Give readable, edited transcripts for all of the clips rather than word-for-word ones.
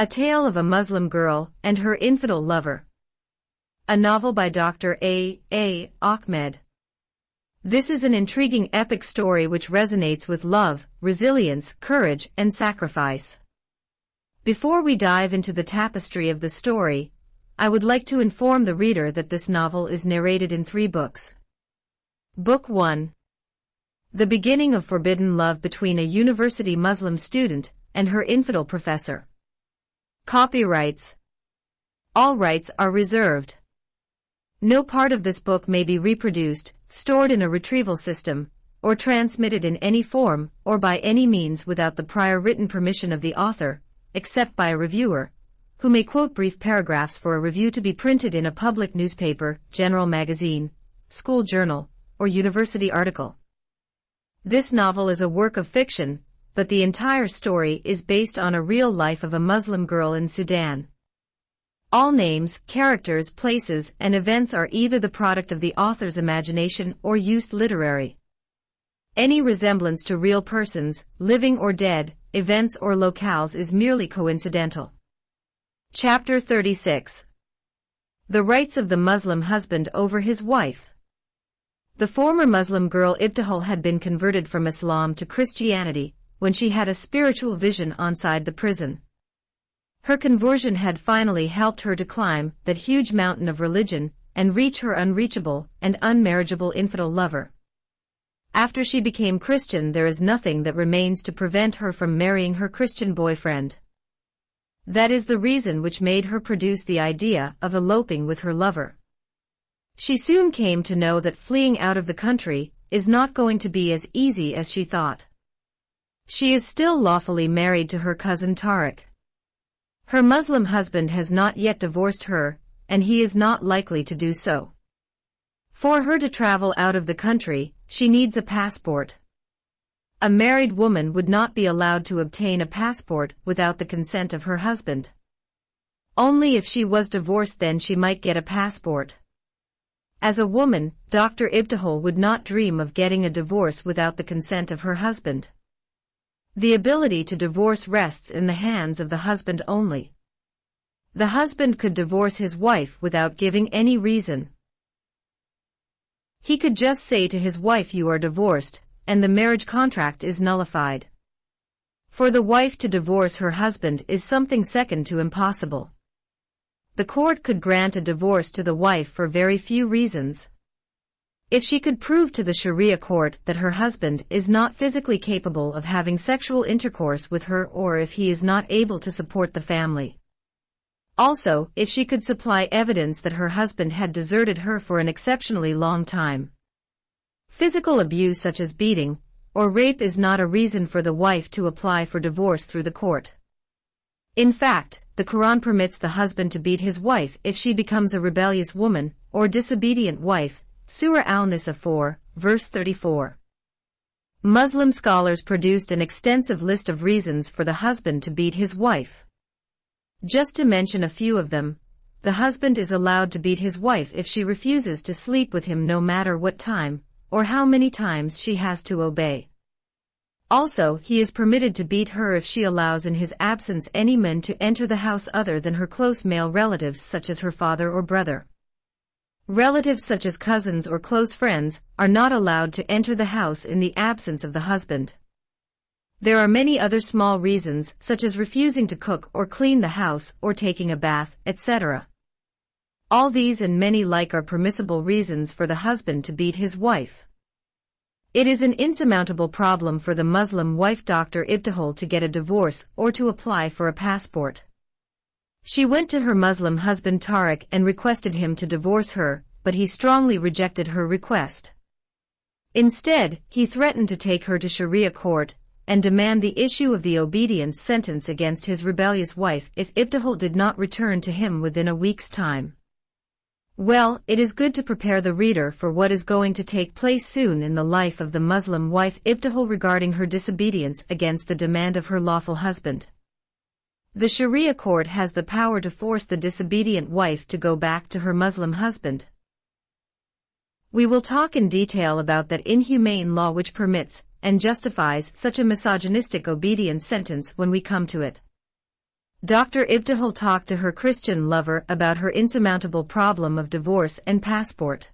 A Tale of a Muslim Girl and Her Infidel Lover. A novel by Dr. A. Ahmed. This is an intriguing epic story which resonates with love, resilience, courage, and sacrifice. Before we dive into the tapestry of the story, I would like to inform the reader that this novel is narrated in 3 books. Book 1. The beginning of forbidden love between a university Muslim student and her infidel professor. Copyrights. All rights are reserved. No part of this book may be reproduced, stored in a retrieval system, or transmitted in any form or by any means without the prior written permission of the author, except by a reviewer, who may quote brief paragraphs for a review to be printed in a public newspaper, general magazine, school journal, or university article. This novel is a work of fiction, but the entire story is based on a real life of a Muslim girl in Sudan. All names, characters, places, and events are either the product of the author's imagination or used literary. Any resemblance to real persons, living or dead, events or locales is merely coincidental. Chapter 36. The Rights of the Muslim Husband over His Wife. The former Muslim girl Ibtihal had been converted from Islam to Christianity when she had a spiritual vision inside the prison. Her conversion had finally helped her to climb that huge mountain of religion and reach her unreachable and unmarriageable infidel lover. After she became Christian, there is nothing that remains to prevent her from marrying her Christian boyfriend. That is the reason which made her produce the idea of eloping with her lover. She soon came to know that fleeing out of the country is not going to be as easy as she thought. She is still lawfully married to her cousin Tariq. Her Muslim husband has not yet divorced her, and he is not likely to do so. For her to travel out of the country, she needs a passport. A married woman would not be allowed to obtain a passport without the consent of her husband. Only if she was divorced then she might get a passport. As a woman, Dr. Ibtihal would not dream of getting a divorce without the consent of her husband. The ability to divorce rests in the hands of the husband only. The husband could divorce his wife without giving any reason. He could just say to his wife, "You are divorced," and the marriage contract is nullified. For the wife to divorce her husband is something second to impossible. The court could grant a divorce to the wife for very few reasons. If she could prove to the Sharia court that her husband is not physically capable of having sexual intercourse with her, or if he is not able to support the family. Also, if she could supply evidence that her husband had deserted her for an exceptionally long time. Physical abuse such as beating or rape is not a reason for the wife to apply for divorce through the court. In fact, the Quran permits the husband to beat his wife if she becomes a rebellious woman or disobedient wife. Surah Al-Nisa 4, verse 34. Muslim scholars produced an extensive list of reasons for the husband to beat his wife. Just to mention a few of them, the husband is allowed to beat his wife if she refuses to sleep with him no matter what time, or how many times she has to obey. Also, he is permitted to beat her if she allows in his absence any men to enter the house other than her close male relatives such as her father or brother. Relatives such as cousins or close friends are not allowed to enter the house in the absence of the husband. There are many other small reasons such as refusing to cook or clean the house or taking a bath, etc. All these and many like are permissible reasons for the husband to beat his wife. It is an insurmountable problem for the Muslim wife Dr. Ibtihal to get a divorce or to apply for a passport. She went to her Muslim husband Tariq and requested him to divorce her, but he strongly rejected her request. Instead, he threatened to take her to Sharia court and demand the issue of the obedience sentence against his rebellious wife if Ibtihal did not return to him within a week's time. Well, it is good to prepare the reader for what is going to take place soon in the life of the Muslim wife Ibtihal regarding her disobedience against the demand of her lawful husband. The Sharia court has the power to force the disobedient wife to go back to her Muslim husband. We will talk in detail about that inhumane law which permits and justifies such a misogynistic obedience sentence when we come to it. Dr. Ibtihal talked to her Christian lover about her insurmountable problem of divorce and passport.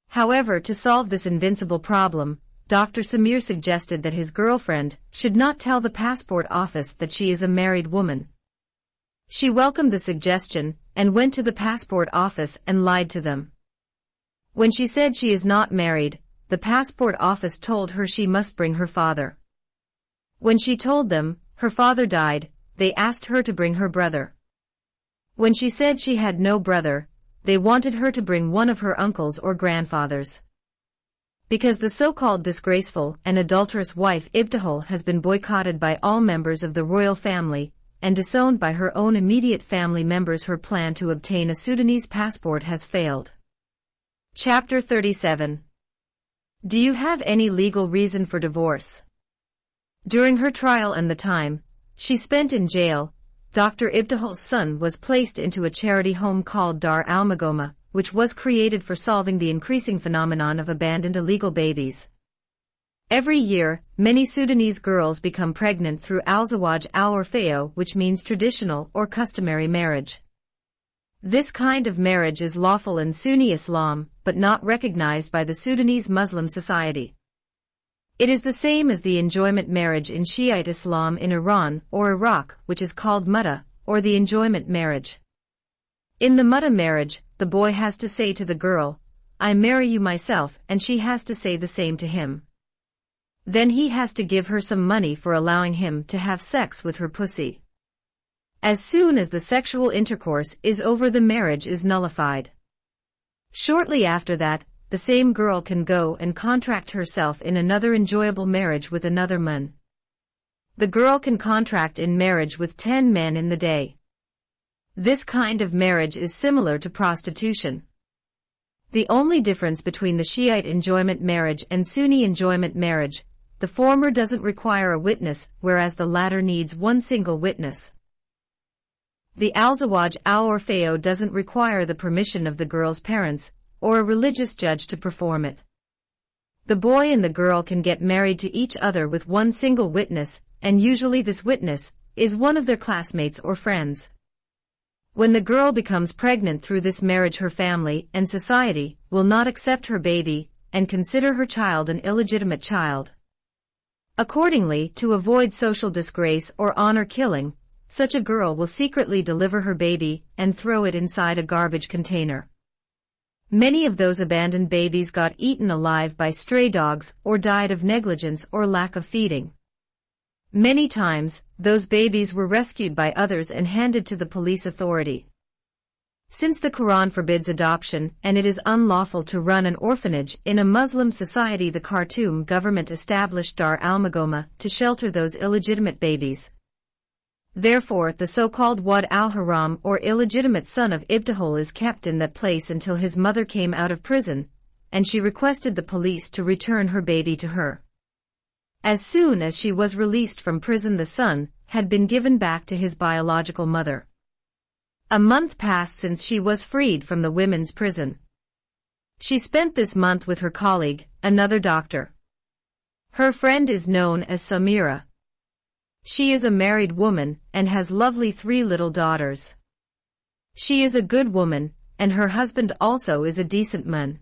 However, to solve this invincible problem, Dr. Samir suggested that his girlfriend should not tell the passport office that she is a married woman. She welcomed the suggestion and went to the passport office and lied to them. When she said she is not married, the passport office told her she must bring her father. When she told them her father died, they asked her to bring her brother. When she said she had no brother, they wanted her to bring one of her uncles or grandfathers. Because the so-called disgraceful and adulterous wife Ibtihal has been boycotted by all members of the royal family and disowned by her own immediate family members, her plan to obtain a Sudanese passport has failed. Chapter 37. Do you have any legal reason for divorce? During her trial and the time she spent in jail, Dr. Ibtihal's son was placed into a charity home called Dar al-Magoma, which was created for solving the increasing phenomenon of abandoned illegal babies. Every year, many Sudanese girls become pregnant through al-Zawaj al-Urfeo, which means traditional or customary marriage. This kind of marriage is lawful in Sunni Islam, but not recognized by the Sudanese Muslim society. It is the same as the enjoyment marriage in Shiite Islam in Iran or Iraq, which is called mutta, or the enjoyment marriage. In the mutta marriage, the boy has to say to the girl, "I marry you myself," and she has to say the same to him. Then he has to give her some money for allowing him to have sex with her pussy. As soon as the sexual intercourse is over, the marriage is nullified. Shortly after that, the same girl can go and contract herself in another enjoyable marriage with another man. The girl can contract in marriage with 10 men in the day. This kind of marriage is similar to prostitution. The only difference between the Shiite enjoyment marriage and Sunni enjoyment marriage, the former doesn't require a witness, whereas the latter needs one single witness. The al-Zawaj al-Urfeo doesn't require the permission of the girl's parents or a religious judge to perform it. The boy and the girl can get married to each other with one single witness, and usually this witness is one of their classmates or friends. When the girl becomes pregnant through this marriage, her family and society will not accept her baby and consider her child an illegitimate child. Accordingly, to avoid social disgrace or honor killing, such a girl will secretly deliver her baby and throw it inside a garbage container. Many of those abandoned babies got eaten alive by stray dogs or died of negligence or lack of feeding. Many times, those babies were rescued by others and handed to the police authority. Since the Quran forbids adoption and it is unlawful to run an orphanage in a Muslim society, the Khartoum government established Dar al-Magoma to shelter those illegitimate babies. Therefore, the so-called Wad al-Haram or illegitimate son of Ibtihal is kept in that place until his mother came out of prison, and she requested the police to return her baby to her. As soon as she was released from prison, the son had been given back to his biological mother. A month passed since she was freed from the women's prison. She spent this month with her colleague, another doctor. Her friend is known as Samira. She is a married woman and has lovely 3 little daughters. She is a good woman, and her husband also is a decent man.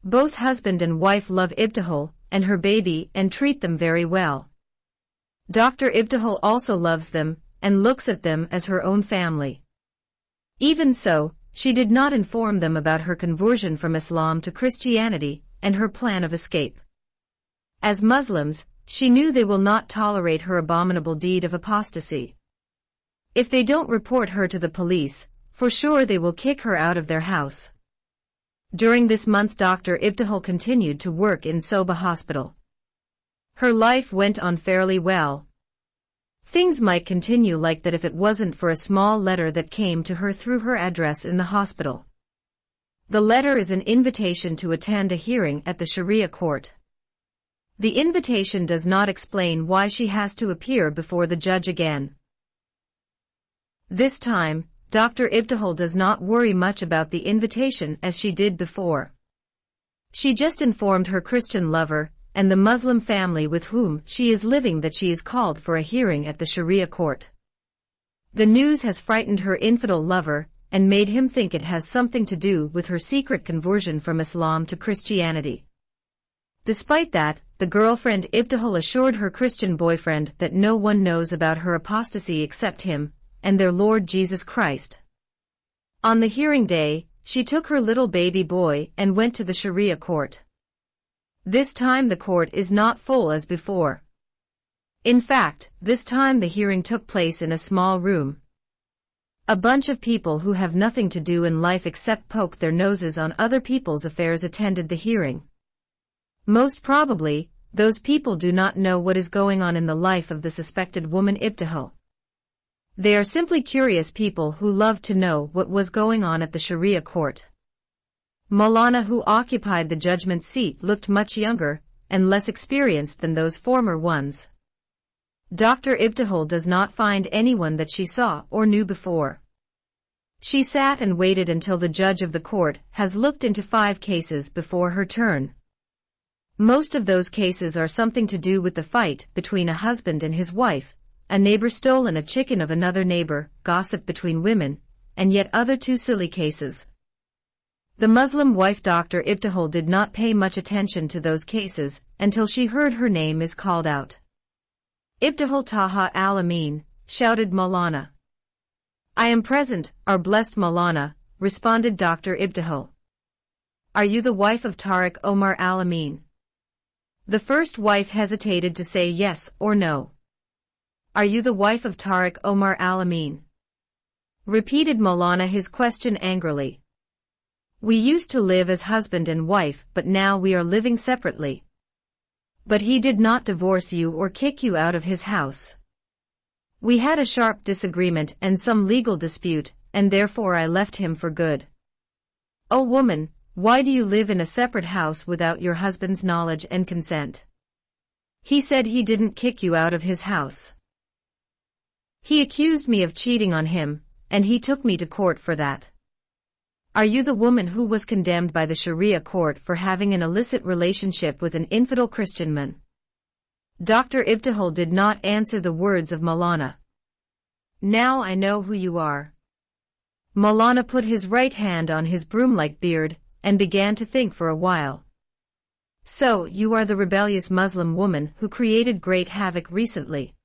Both husband and wife love Ibtihal and her baby and treat them very well. Dr. Ibtihal also loves them and looks at them as her own family. Even so, she did not inform them about her conversion from Islam to Christianity and her plan of escape. As Muslims, she knew they will not tolerate her abominable deed of apostasy. If they don't report her to the police, for sure they will kick her out of their house. During this month, Dr. Ibtihal continued to work in Soba Hospital. Her life went on fairly well. Things might continue like that if it wasn't for a small letter that came to her through her address in the hospital. The letter is an invitation to attend a hearing at the Sharia court. The invitation does not explain why she has to appear before the judge again. This time, Dr. Ibtihal does not worry much about the invitation as she did before. She just informed her Christian lover and the Muslim family with whom she is living that she is called for a hearing at the Sharia court. The news has frightened her infidel lover and made him think it has something to do with her secret conversion from Islam to Christianity. Despite that, the girlfriend Ibtihal assured her Christian boyfriend that no one knows about her apostasy except him and their Lord Jesus Christ. On the hearing day, she took her little baby boy and went to the Sharia court. This time the court is not full as before. In fact, this time the hearing took place in a small room. A bunch of people who have nothing to do in life except poke their noses on other people's affairs attended the hearing. Most probably, those people do not know what is going on in the life of the suspected woman Ibtihal. They are simply curious people who love to know what was going on at the Sharia court. Maulana, who occupied the judgment seat, looked much younger and less experienced than those former ones. Dr. Ibtihal does not find anyone that she saw or knew before. She sat and waited until the judge of the court has looked into 5 cases before her turn. Most of those cases are something to do with the fight between a husband and his wife, a neighbor stolen a chicken of another neighbor, gossip between women, and yet other 2 silly cases. The Muslim wife Dr. Ibtihal did not pay much attention to those cases until she heard her name is called out. Ibtihal Taha al-Amin, shouted Maulana. I am present, our blessed Maulana, responded Dr. Ibtihal. Are you the wife of Tariq Omar al-Amin? The first wife hesitated to say yes or no. Are you the wife of Tariq Omar al-Amin? Repeated Maulana his question angrily. We used to live as husband and wife, but now we are living separately. But he did not divorce you or kick you out of his house. We had a sharp disagreement and some legal dispute, and therefore I left him for good. O woman, why do you live in a separate house without your husband's knowledge and consent? He said he didn't kick you out of his house. He accused me of cheating on him, and he took me to court for that. Are you the woman who was condemned by the Sharia court for having an illicit relationship with an infidel Christian man? Dr. Ibtihal did not answer the words of Maulana. Now I know who you are. Maulana put his right hand on his broom-like beard and began to think for a while. So, you are the rebellious Muslim woman who created great havoc recently.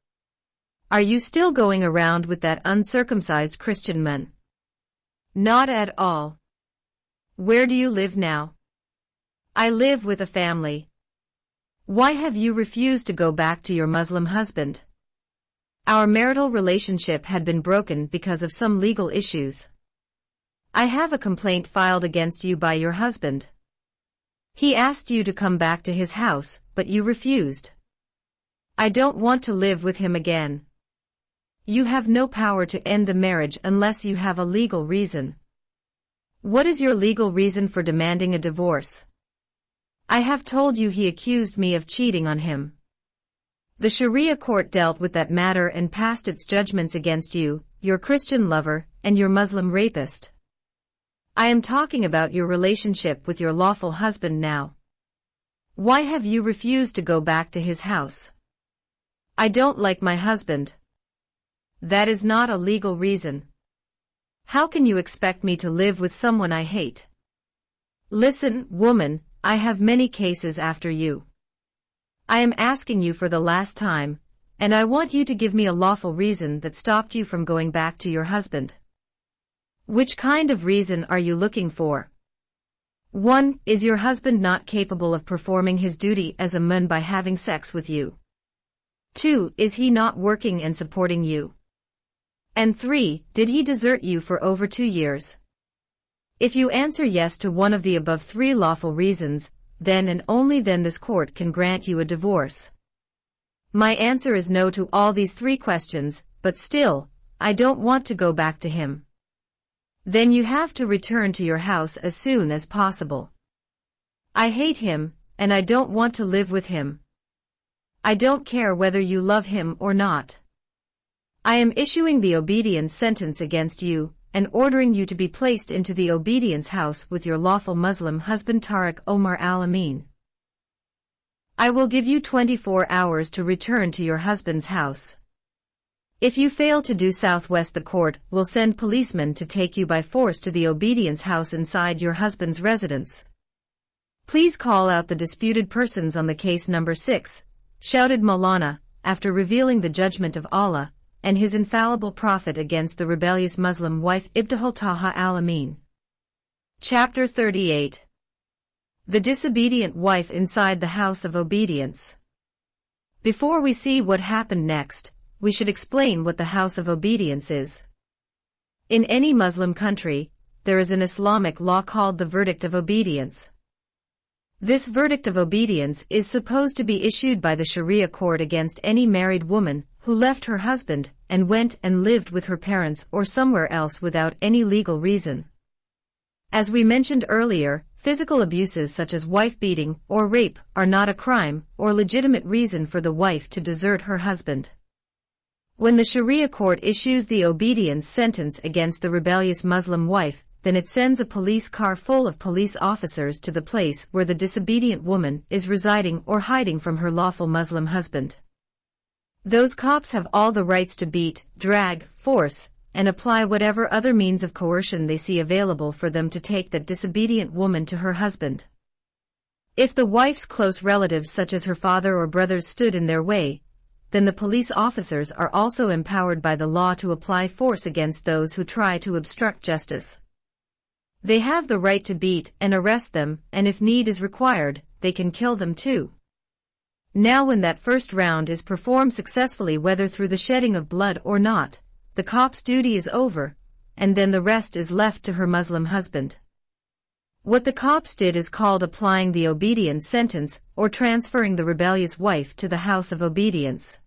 Are you still going around with that uncircumcised Christian man? Not at all. Where do you live now? I live with a family. Why have you refused to go back to your Muslim husband? Our marital relationship had been broken because of some legal issues. I have a complaint filed against you by your husband. He asked you to come back to his house, but you refused. I don't want to live with him again. You have no power to end the marriage unless you have a legal reason. What is your legal reason for demanding a divorce? I have told you he accused me of cheating on him. The Sharia court dealt with that matter and passed its judgments against you, your Christian lover, and your Muslim rapist. I am talking about your relationship with your lawful husband now. Why have you refused to go back to his house? I don't like my husband. That is not a legal reason. How can you expect me to live with someone I hate? Listen, woman, I have many cases after you. I am asking you for the last time, and I want you to give me a lawful reason that stopped you from going back to your husband. Which kind of reason are you looking for? 1. Is your husband not capable of performing his duty as a man by having sex with you? 2. Is he not working and supporting you? And 3. Did he desert you for over 2 years? If you answer yes to one of the above 3 lawful reasons, then and only then this court can grant you a divorce. My answer is no to all these 3 questions, but still, I don't want to go back to him. Then you have to return to your house as soon as possible. I hate him, and I don't want to live with him. I don't care whether you love him or not. I am issuing the obedience sentence against you, and ordering you to be placed into the obedience house with your lawful Muslim husband Tariq Omar al-Amin. I will give you 24 hours to return to your husband's house. If you fail to do southwest, the court will send policemen to take you by force to the obedience house inside your husband's residence. Please call out the disputed persons on the case number 6, shouted Maulana, after revealing the judgment of Allah and his infallible prophet against the rebellious Muslim wife Ibtihal Taha al-Amin. Chapter 38. The disobedient wife inside the house of obedience. Before we see what happened next, we should explain what the house of obedience is. In any Muslim country, there is an Islamic law called the verdict of obedience. This verdict of obedience is supposed to be issued by the Sharia court against any married woman who left her husband and went and lived with her parents or somewhere else without any legal reason. As we mentioned earlier, physical abuses such as wife beating or rape are not a crime or legitimate reason for the wife to desert her husband. When the Sharia court issues the obedience sentence against the rebellious Muslim wife, then it sends a police car full of police officers to the place where the disobedient woman is residing or hiding from her lawful Muslim husband. Those cops have all the rights to beat, drag, force, and apply whatever other means of coercion they see available for them to take that disobedient woman to her husband. If the wife's close relatives such as her father or brothers stood in their way, then the police officers are also empowered by the law to apply force against those who try to obstruct justice. They have the right to beat and arrest them, and if need is required, they can kill them too. Now when that first round is performed successfully, whether through the shedding of blood or not, the cop's duty is over, and then the rest is left to her Muslim husband. What the cops did is called applying the obedience sentence or transferring the rebellious wife to the house of obedience.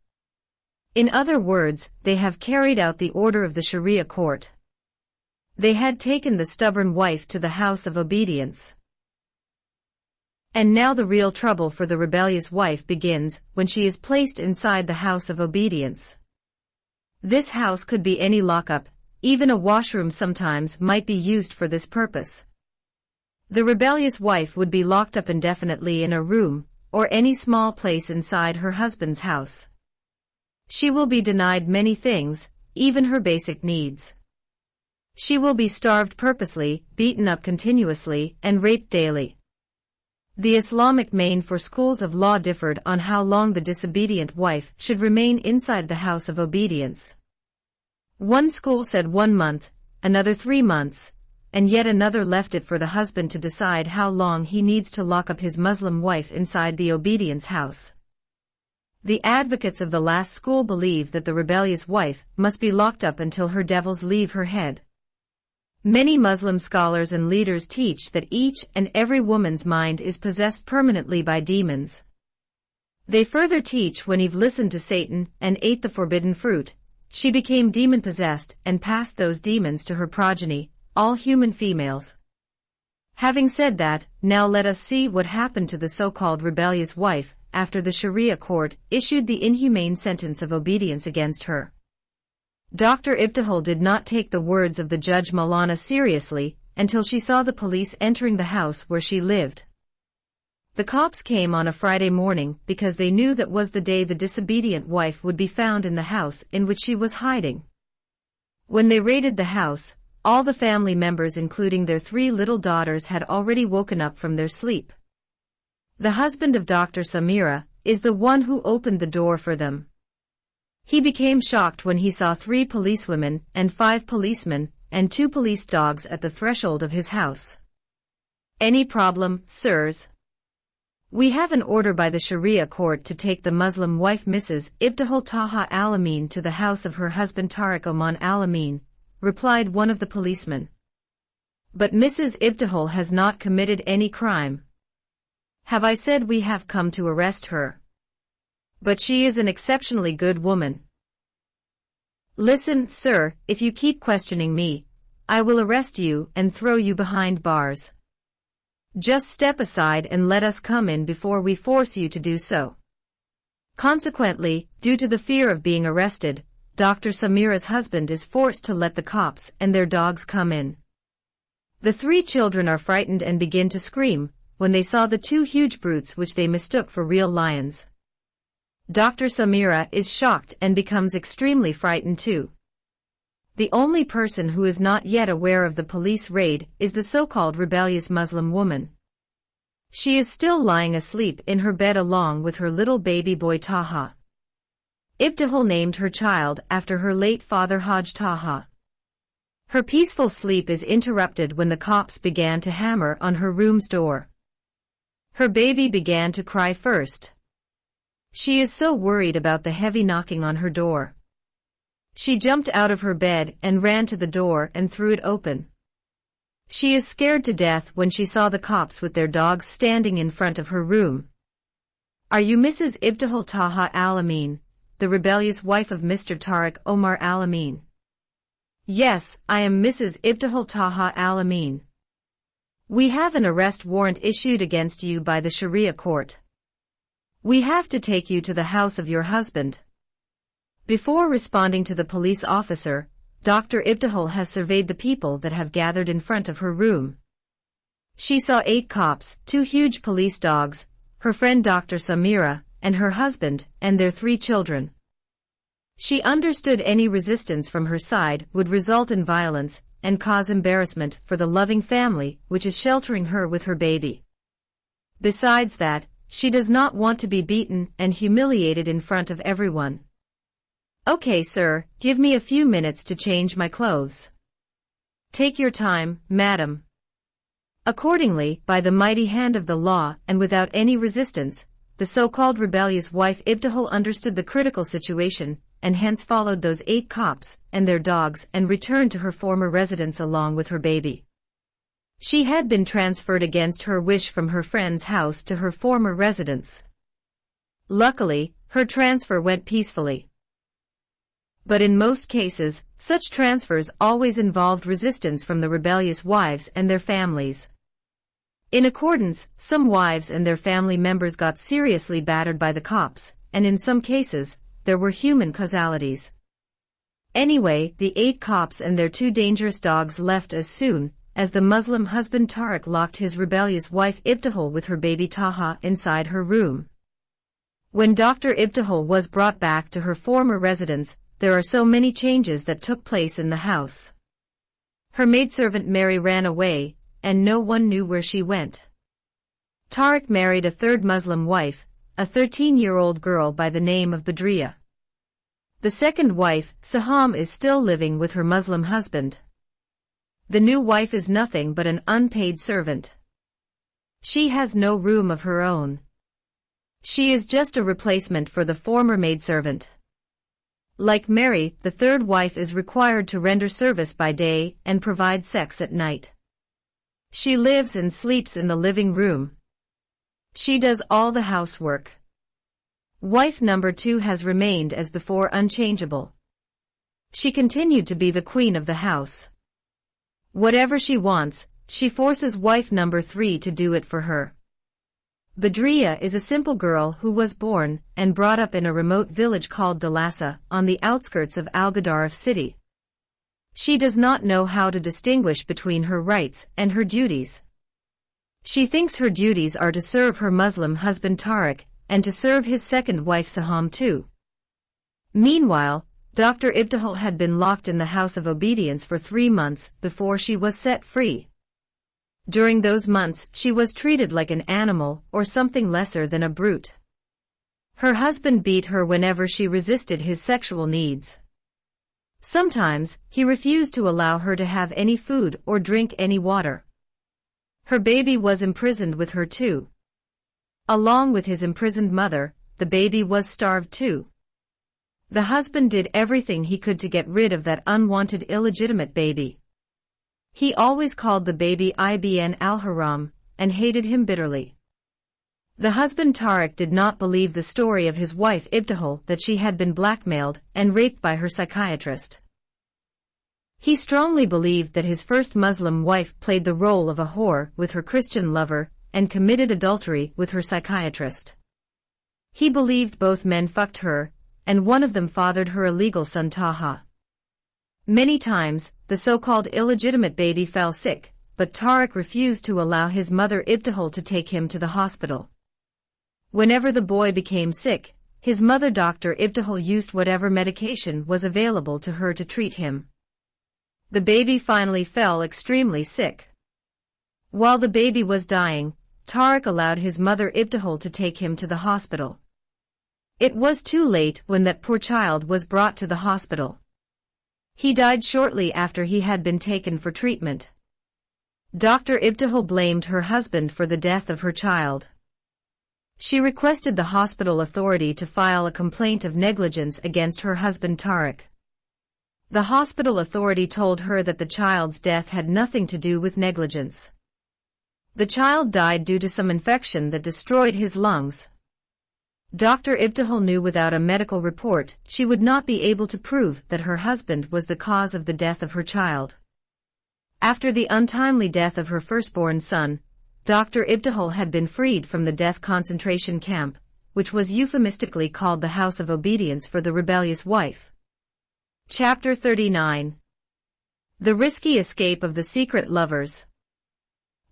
In other words, they have carried out the order of the Sharia court. They had taken the stubborn wife to the house of obedience. And now the real trouble for the rebellious wife begins when she is placed inside the house of obedience. This house could be any lockup, even a washroom sometimes might be used for this purpose. The rebellious wife would be locked up indefinitely in a room, or any small place inside her husband's house. She will be denied many things, even her basic needs. She will be starved purposely, beaten up continuously, and raped daily. The Islamic main for schools of law differed on how long the disobedient wife should remain inside the house of obedience. One school said 1 month, another 3 months, and yet another left it for the husband to decide how long he needs to lock up his Muslim wife inside the obedience house. The advocates of the last school believe that the rebellious wife must be locked up until her devils leave her head. Many Muslim scholars and leaders teach that each and every woman's mind is possessed permanently by demons. They further teach when Eve listened to Satan and ate the forbidden fruit, she became demon-possessed and passed those demons to her progeny, all human females. Having said that, now let us see what happened to the so-called rebellious wife after the Sharia court issued the inhumane sentence of obedience against her. Dr. Ibtihal did not take the words of the judge Maulana seriously until she saw the police entering the house where she lived. The cops came on a Friday morning because they knew that was the day the disobedient wife would be found in the house in which she was hiding. When they raided the house, all the family members including their 3 little daughters had already woken up from their sleep. The husband of Dr. Samira is the one who opened the door for them. He became shocked when he saw 3 policewomen and 5 policemen and 2 police dogs at the threshold of his house. "Any problem, sirs?" "We have an order by the Sharia court to take the Muslim wife Mrs. Ibtihal Taha al-Amin to the house of her husband Tariq Oman al-Amin," replied one of the policemen. "But Mrs. Ibtihal has not committed any crime. Have I said we have come to arrest her? But she is an exceptionally good woman." "Listen, sir, if you keep questioning me, I will arrest you and throw you behind bars. Just step aside and let us come in before we force you to do so." Consequently, due to the fear of being arrested, Dr. Samira's husband is forced to let the cops and their dogs come in. The 3 children are frightened and begin to scream when they saw the 2 huge brutes which they mistook for real lions. Dr. Samira is shocked and becomes extremely frightened too. The only person who is not yet aware of the police raid is the so-called rebellious Muslim woman. She is still lying asleep in her bed along with her little baby boy Taha. Ibtihal named her child after her late father Haj Taha. Her peaceful sleep is interrupted when the cops began to hammer on her room's door. Her baby began to cry first. She is so worried about the heavy knocking on her door. She jumped out of her bed and ran to the door and threw it open. She is scared to death when she saw the cops with their dogs standing in front of her room. "Are you Mrs. Ibtihal Taha Al-Amin, the rebellious wife of Mr. Tariq Omar Al-Amin?" "Yes, I am Mrs. Ibtihal Taha Al-Amin. We have an arrest warrant issued against you by the Sharia court. We have to take you to the house of your husband." Before responding to the police officer, Dr. Ibtihal has surveyed the people that have gathered in front of her room. She saw 8 cops, 2 huge police dogs, her friend Dr. Samira, and her husband, and their 3 children. She understood any resistance from her side would result in violence and cause embarrassment for the loving family which is sheltering her with her baby. Besides that, she does not want to be beaten and humiliated in front of everyone. "Okay, sir, give me a few minutes to change my clothes." "Take your time, madam." Accordingly, by the mighty hand of the law and without any resistance, the so-called rebellious wife Ibtihal understood the critical situation and hence followed those 8 cops and their dogs and returned to her former residence along with her baby. She had been transferred against her wish from her friend's house to her former residence. Luckily, her transfer went peacefully. But in most cases, such transfers always involved resistance from the rebellious wives and their families. In accordance, some wives and their family members got seriously battered by the cops, and in some cases, there were human causalities. Anyway, the 8 cops and their 2 dangerous dogs left as soon as the Muslim husband Tariq locked his rebellious wife Ibtihal with her baby Taha inside her room. When Dr. Ibtihal was brought back to her former residence, there are so many changes that took place in the house. Her maidservant Mary ran away, and no one knew where she went. Tariq married a 3rd Muslim wife, a 13-year-old girl by the name of Badriya. The 2nd wife, Saham, is still living with her Muslim husband. The new wife is nothing but an unpaid servant. She has no room of her own. She is just a replacement for the former maidservant. Like Mary, the 3rd wife is required to render service by day and provide sex at night. She lives and sleeps in the living room. She does all the housework. Wife number 2 has remained as before unchangeable. She continued to be the queen of the house. Whatever she wants, she forces wife number 3 to do it for her. Badriya is a simple girl who was born and brought up in a remote village called Dalasa on the outskirts of Al-Gadarif city. She does not know how to distinguish between her rights and her duties. She thinks her duties are to serve her Muslim husband Tariq and to serve his 2nd wife Saham too. Meanwhile, Dr. Ibtihal had been locked in the house of obedience for 3 months before she was set free. During those months, she was treated like an animal or something lesser than a brute. Her husband beat her whenever she resisted his sexual needs. Sometimes, he refused to allow her to have any food or drink any water. Her baby was imprisoned with her too. Along with his imprisoned mother, the baby was starved too. The husband did everything he could to get rid of that unwanted illegitimate baby. He always called the baby Ibn al-Haram and hated him bitterly. The husband Tariq did not believe the story of his wife Ibtihal that she had been blackmailed and raped by her psychiatrist. He strongly believed that his first Muslim wife played the role of a whore with her Christian lover and committed adultery with her psychiatrist. He believed both men fucked her, and one of them fathered her illegal son Taha. Many times, the so-called illegitimate baby fell sick, but Tariq refused to allow his mother Ibtihal to take him to the hospital. Whenever the boy became sick, his mother Dr. Ibtihal used whatever medication was available to her to treat him. The baby finally fell extremely sick. While the baby was dying, Tariq allowed his mother Ibtihal to take him to the hospital. It was too late when that poor child was brought to the hospital. He died shortly after he had been taken for treatment. Dr. Ibtihal blamed her husband for the death of her child. She requested the hospital authority to file a complaint of negligence against her husband Tariq. The hospital authority told her that the child's death had nothing to do with negligence. The child died due to some infection that destroyed his lungs. Dr. Ibtihal knew without a medical report she would not be able to prove that her husband was the cause of the death of her child. After the untimely death of her firstborn son, Dr. Ibtihal had been freed from the death concentration camp, which was euphemistically called the House of Obedience for the rebellious wife. Chapter 39. The risky escape of the secret lovers.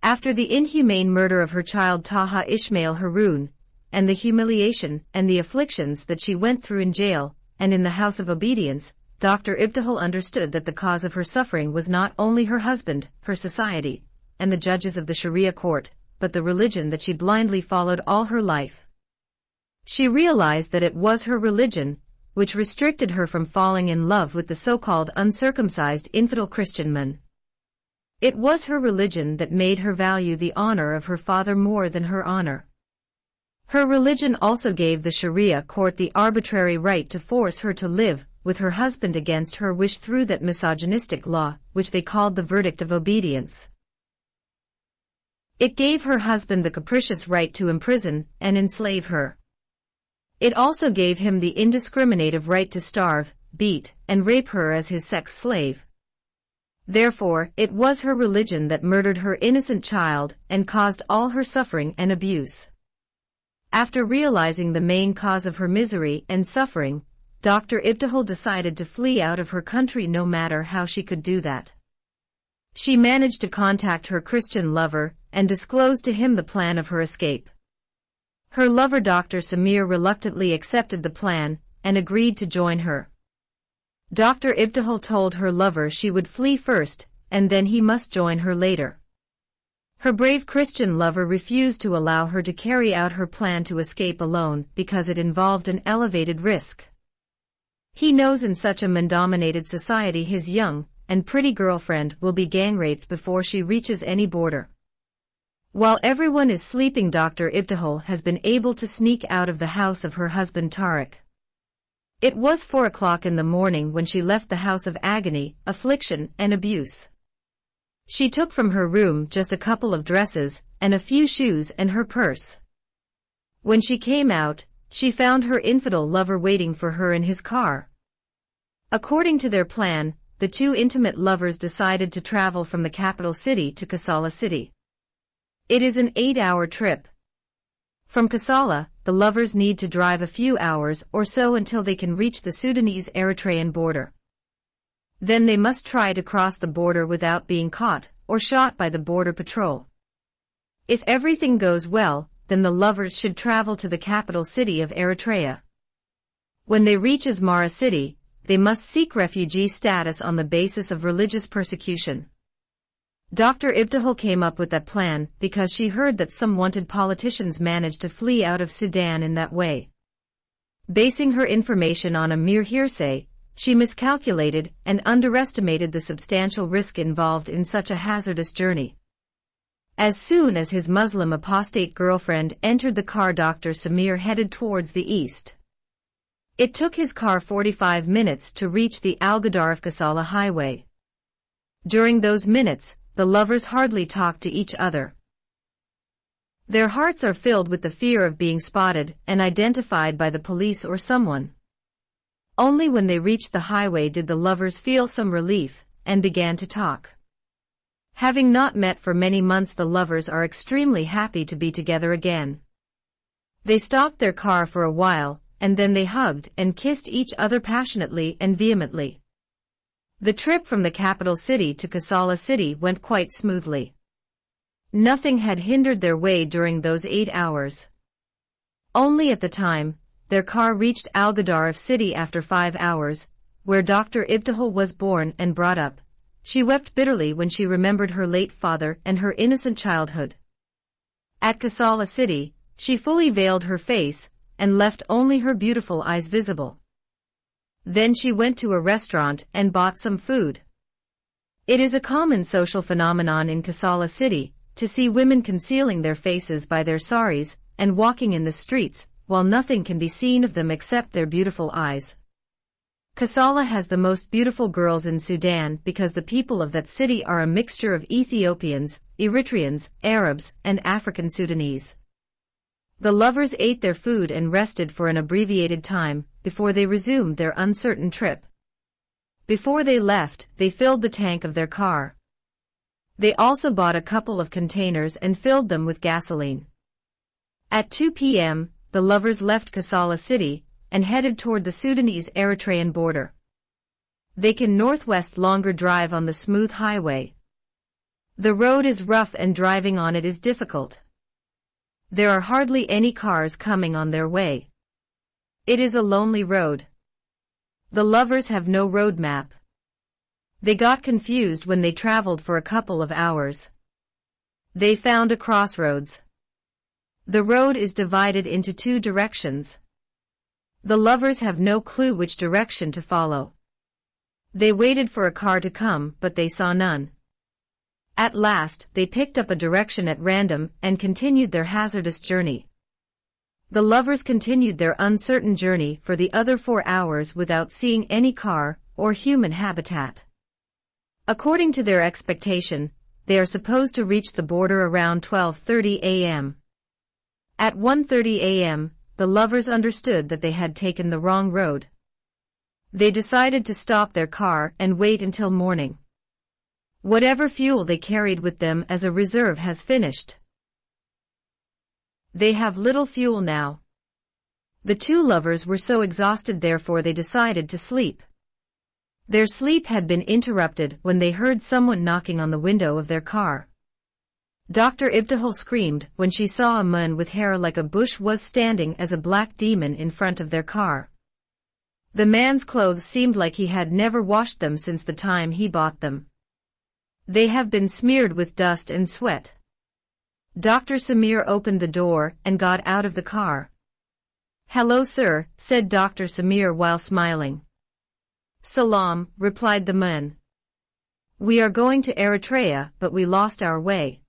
After the inhumane murder of her child Taha Ismail Haroun, and the humiliation and the afflictions that she went through in jail and in the House of Obedience, Dr. Ibtihal understood that the cause of her suffering was not only her husband, her society, and the judges of the Sharia court, but the religion that she blindly followed all her life. She realized that it was her religion which restricted her from falling in love with the so-called uncircumcised infidel Christian man. It was her religion that made her value the honor of her father more than her honor. Her religion also gave the Sharia court the arbitrary right to force her to live with her husband against her wish through that misogynistic law, which they called the verdict of obedience. It gave her husband the capricious right to imprison and enslave her. It also gave him the indiscriminative right to starve, beat, and rape her as his sex slave. Therefore, it was her religion that murdered her innocent child and caused all her suffering and abuse. After realizing the main cause of her misery and suffering, Dr. Ibtihal decided to flee out of her country no matter how she could do that. She managed to contact her Christian lover and disclosed to him the plan of her escape. Her lover Dr. Samir reluctantly accepted the plan and agreed to join her. Dr. Ibtihal told her lover she would flee first, and then he must join her later. Her brave Christian lover refused to allow her to carry out her plan to escape alone because it involved an elevated risk. He knows in such a man-dominated society his young and pretty girlfriend will be gang-raped before she reaches any border. While everyone is sleeping, Dr. Ibtihal has been able to sneak out of the house of her husband Tariq. It was 4 o'clock in the morning when she left the house of agony, affliction, and abuse. She took from her room just a couple of dresses and a few shoes and her purse. When she came out, she found her infidel lover waiting for her in his car. According to their plan, the two intimate lovers decided to travel from the capital city to Kassala city. It is an 8-hour trip. From Kassala, the lovers need to drive a few hours or so until they can reach the Sudanese-Eritrean border. Then they must try to cross the border without being caught or shot by the border patrol. If everything goes well, then the lovers should travel to the capital city of Eritrea. When they reach Asmara city, they must seek refugee status on the basis of religious persecution. Dr. Ibtihal came up with that plan because she heard that some wanted politicians managed to flee out of Sudan in that way. Basing her information on a mere hearsay, she miscalculated and underestimated the substantial risk involved in such a hazardous journey. As soon as his Muslim apostate girlfriend entered the car, Dr. Samir headed towards the east. It took his car 45 minutes to reach the Al-Gadarif-Kassala highway. During those minutes, the lovers hardly talked to each other. Their hearts are filled with the fear of being spotted and identified by the police or someone. Only when they reached the highway did the lovers feel some relief and began to talk. Having not met for many months, the lovers are extremely happy to be together again. They stopped their car for a while, and then they hugged and kissed each other passionately and vehemently. The trip from the capital city to Kassala city went quite smoothly. Nothing had hindered their way during those 8 hours. Only at the time, their car reached Al-Gadarif city after 5 hours, where Dr. Ibtihal was born and brought up. She wept bitterly when she remembered her late father and her innocent childhood. At Kassala city, she fully veiled her face and left only her beautiful eyes visible. Then she went to a restaurant and bought some food. It is a common social phenomenon in Kassala city to see women concealing their faces by their saris and walking in the streets, while nothing can be seen of them except their beautiful eyes. Kassala has the most beautiful girls in Sudan because the people of that city are a mixture of Ethiopians, Eritreans, Arabs, and African Sudanese. The lovers ate their food and rested for an abbreviated time before they resumed their uncertain trip. Before they left, they filled the tank of their car. They also bought a couple of containers and filled them with gasoline. At 2 p.m., the lovers left Kassala city and headed toward the Sudanese-Eritrean border. They can northwest longer drive on the smooth highway. The road is rough and driving on it is difficult. There are hardly any cars coming on their way. It is a lonely road. The lovers have no road map. They got confused when they traveled for a couple of hours. They found a crossroads. The road is divided into 2 directions. The lovers have no clue which direction to follow. They waited for a car to come, but they saw none. At last, they picked up a direction at random and continued their hazardous journey. The lovers continued their uncertain journey for the other 4 hours without seeing any car or human habitat. According to their expectation, they are supposed to reach the border around 12:30 a.m. At 1:30 a.m., the lovers understood that they had taken the wrong road. They decided to stop their car and wait until morning. Whatever fuel they carried with them as a reserve has finished. They have little fuel now. The 2 lovers were so exhausted, therefore they decided to sleep. Their sleep had been interrupted when they heard someone knocking on the window of their car. Dr. Ibtihal screamed when she saw a man with hair like a bush was standing as a black demon in front of their car. The man's clothes seemed like he had never washed them since the time he bought them. They have been smeared with dust and sweat. Dr. Samir opened the door and got out of the car. "Hello, sir," said Dr. Samir while smiling. "Salam," replied the man. "We are going to Eritrea, but we lost our way."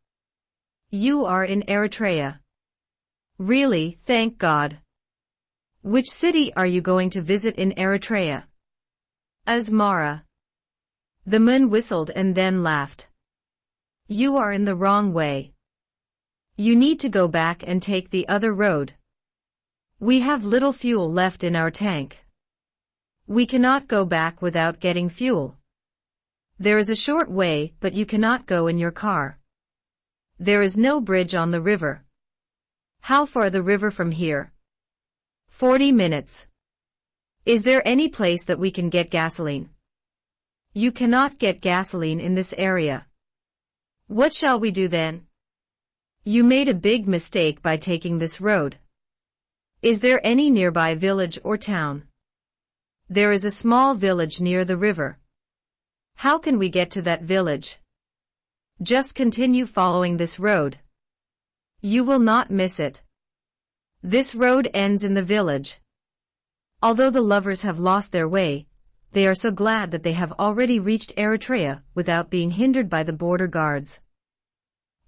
"You are in Eritrea?" "Really, thank God." "Which city are you going to visit in Eritrea?" "Asmara." The man whistled and then laughed. "You are in the wrong way. You need to go back and take the other road. We have little fuel left in our tank. We cannot go back without getting fuel. There is a short way, but you cannot go in your car. There is no bridge on the river." "How far the river from here?" 40 minutes. "Is there any place that we can get gasoline?" "You cannot get gasoline in this area." "What shall we do then?" "You made a big mistake by taking this road." "Is there any nearby village or town?" "There is a small village near the river." "How can we get to that village?" "Just continue following this road. You will not miss it. This road ends in the village." Although the lovers have lost their way, they are so glad that they have already reached Eritrea without being hindered by the border guards.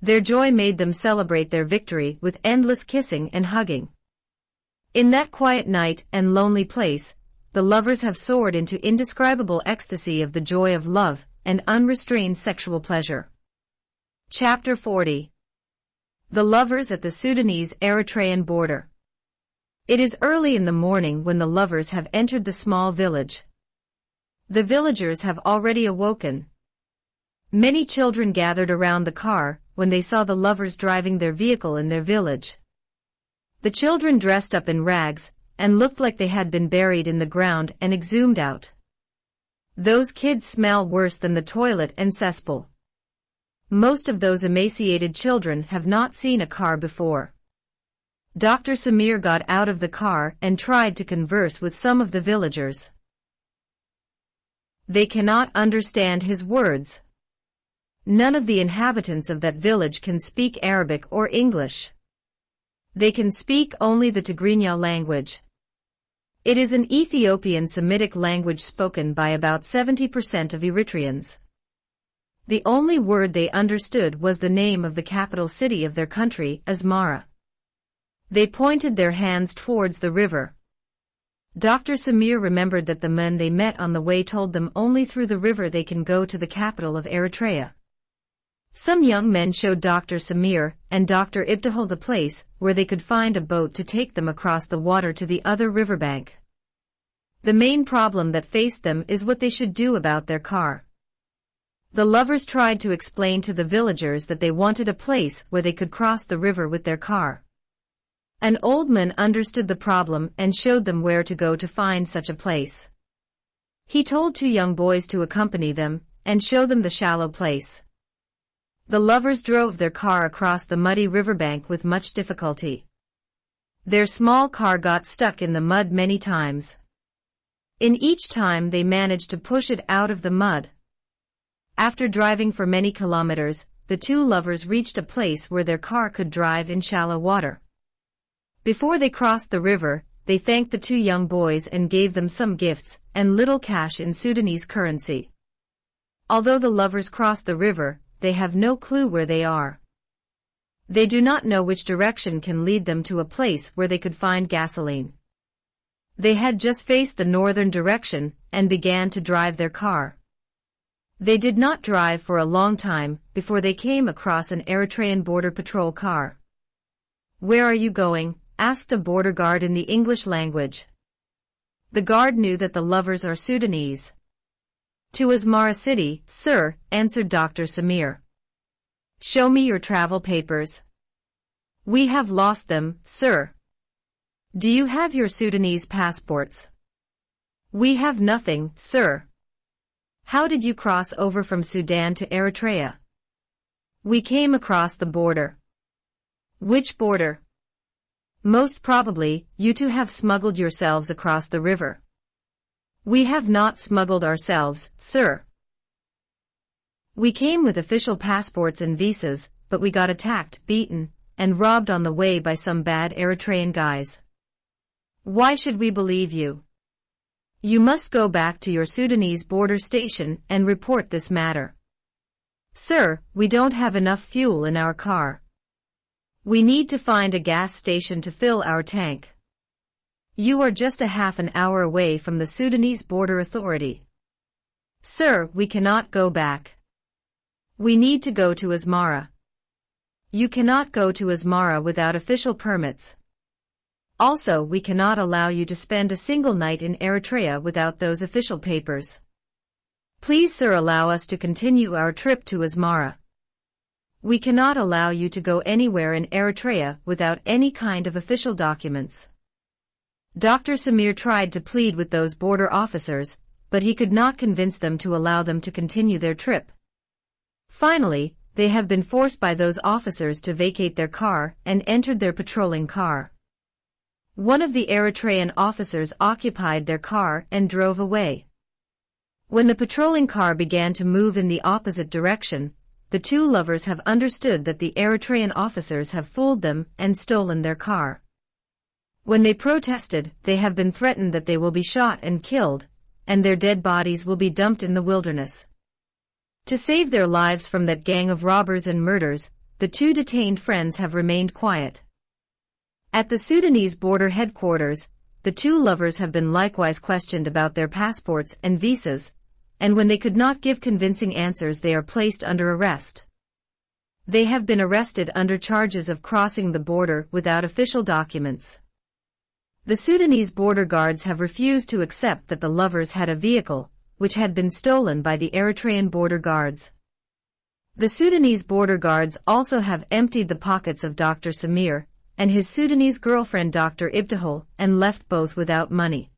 Their joy made them celebrate their victory with endless kissing and hugging. In that quiet night and lonely place, the lovers have soared into indescribable ecstasy of the joy of love and unrestrained sexual pleasure. Chapter 40. The lovers at the Sudanese-Eritrean border. It is early in the morning when the lovers have entered the small village. The villagers have already awoken. Many children gathered around the car when they saw the lovers driving their vehicle in their village. The children dressed up in rags and looked like they had been buried in the ground and exhumed out. Those kids smell worse than the toilet and cesspool. Most of those emaciated children have not seen a car before. Dr. Samir got out of the car and tried to converse with some of the villagers. They cannot understand his words. None of the inhabitants of that village can speak Arabic or English. They can speak only the Tigrinya language. It is an Ethiopian Semitic language spoken by about 70% of Eritreans. The only word they understood was the name of the capital city of their country, Asmara. They pointed their hands towards the river. Dr. Samir remembered that the men they met on the way told them only through the river they can go to the capital of Eritrea. Some young men showed Dr. Samir and Dr. Ibtihal the place where they could find a boat to take them across the water to the other riverbank. The main problem that faced them is what they should do about their car. The lovers tried to explain to the villagers that they wanted a place where they could cross the river with their car. An old man understood the problem and showed them where to go to find such a place. He told two young boys to accompany them and show them the shallow place. The lovers drove their car across the muddy riverbank with much difficulty. Their small car got stuck in the mud many times. In each time they managed to push it out of the mud. After driving for many kilometers, the two lovers reached a place where their car could drive in shallow water. Before they crossed the river, they thanked the two young boys and gave them some gifts and little cash in Sudanese currency. Although the lovers crossed the river, they have no clue where they are. They do not know which direction can lead them to a place where they could find gasoline. They had just faced the northern direction and began to drive their car. They did not drive for a long time before they came across an Eritrean border patrol car. "Where are you going?" asked a border guard in the English language. The guard knew that the lovers are Sudanese. "To Asmara city, sir," answered Dr. Samir. "Show me your travel papers." "We have lost them, sir." "Do you have your Sudanese passports?" "We have nothing, sir." "How did you cross over from Sudan to Eritrea?" "We came across the border." "Which border?" "Most probably, you two have smuggled yourselves across the river." "We have not smuggled ourselves, sir." "We came with official passports and visas, but we got attacked, beaten, and robbed on the way by some bad Eritrean guys." "Why should we believe you?" "You must go back to your Sudanese border station and report this matter." "Sir, we don't have enough fuel in our car. We need to find a gas station to fill our tank." "You are just a half an hour away from the Sudanese Border Authority." "Sir, we cannot go back. We need to go to Asmara." "You cannot go to Asmara without official permits. Also, we cannot allow you to spend a single night in Eritrea without those official papers. Please, sir, allow us to continue our trip to Asmara. We cannot allow you to go anywhere in Eritrea without any kind of official documents." Dr. Samir tried to plead with those border officers, but he could not convince them to allow them to continue their trip. Finally, they have been forced by those officers to vacate their car and entered their patrolling car. One of the Eritrean officers occupied their car and drove away. When the patrolling car began to move in the opposite direction, the two lovers have understood that the Eritrean officers have fooled them and stolen their car. When they protested, they have been threatened that they will be shot and killed, and their dead bodies will be dumped in the wilderness. To save their lives from that gang of robbers and murders, the two detained friends have remained quiet. At the Sudanese border headquarters, the two lovers have been likewise questioned about their passports and visas, and when they could not give convincing answers, they are placed under arrest. They have been arrested under charges of crossing the border without official documents. The Sudanese border guards have refused to accept that the lovers had a vehicle, which had been stolen by the Eritrean border guards. The Sudanese border guards also have emptied the pockets of Dr. Samir and his Sudanese girlfriend Dr. Ibtihal and left both without money.